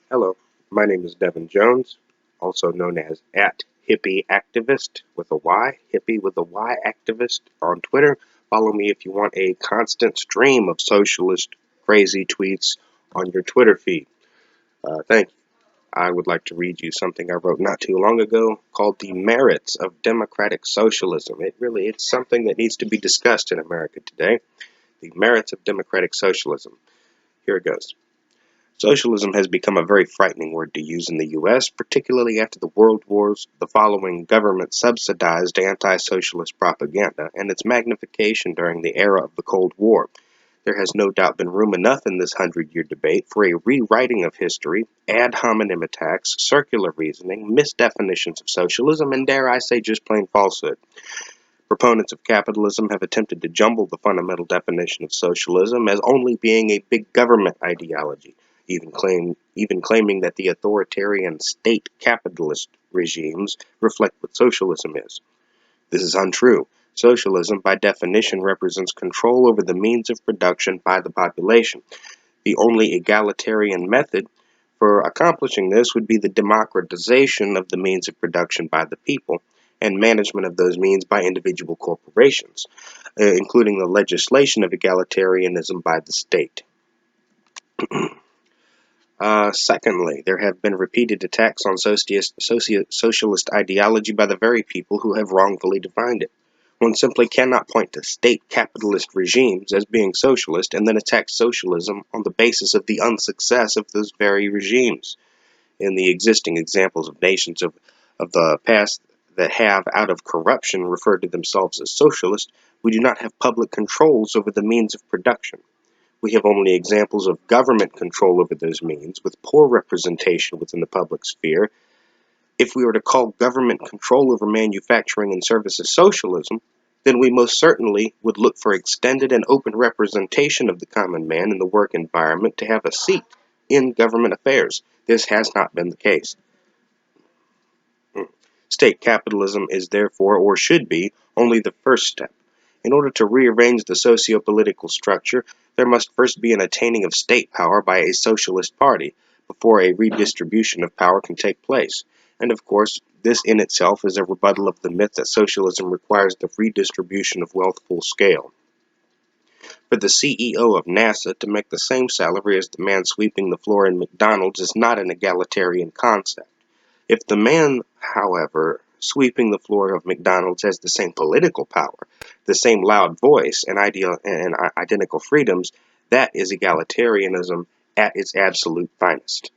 Hello, my name is Devin Jones, also known as @hippie activist with a Y, hippie with a Y activist on Twitter. Follow me if you want a constant stream of socialist crazy tweets on your Twitter feed. Thank you. I would like to read you something I wrote not too long ago called The Merits of Democratic Socialism. It's something that needs to be discussed in America today. The merits of democratic socialism. Here it goes. Socialism has become a very frightening word to use in the U.S., particularly after the World Wars, the following government-subsidized anti-socialist propaganda, and its magnification during the era of the Cold War. There has no doubt been room enough in this hundred-year debate for a rewriting of history, ad hominem attacks, circular reasoning, misdefinitions of socialism, and dare I say just plain falsehood. Proponents of capitalism have attempted to jumble the fundamental definition of socialism as only being a big government ideology, even claiming that the authoritarian state capitalist regimes reflect what socialism is. This is untrue. Socialism, by definition, represents control over the means of production by the population. The only egalitarian method for accomplishing this would be the democratization of the means of production by the people and management of those means by individual corporations, including the legislation of egalitarianism by the state. Secondly, there have been repeated attacks on socialist ideology by the very people who have wrongfully defined it. One simply cannot point to state capitalist regimes as being socialist and then attack socialism on the basis of the unsuccess of those very regimes. In the existing examples of nations of the past that have, out of corruption, referred to themselves as socialist, we do not have public controls over the means of production. We have only examples of government control over those means, with poor representation within the public sphere. If we were to call government control over manufacturing and services socialism, then we most certainly would look for extended and open representation of the common man in the work environment to have a seat in government affairs. This has not been the case. State capitalism is therefore, or should be, only the first step. In order to rearrange the socio-political structure, there must first be an attaining of state power by a socialist party before a redistribution of power can take place. And of course, this in itself is a rebuttal of the myth that socialism requires the redistribution of wealth full scale. For the CEO of NASA to make the same salary as the man sweeping the floor in McDonald's is not an egalitarian concept. If the man, however, sweeping the floor of McDonald's has the same political power, the same loud voice, and identical freedoms, that is egalitarianism at its absolute finest.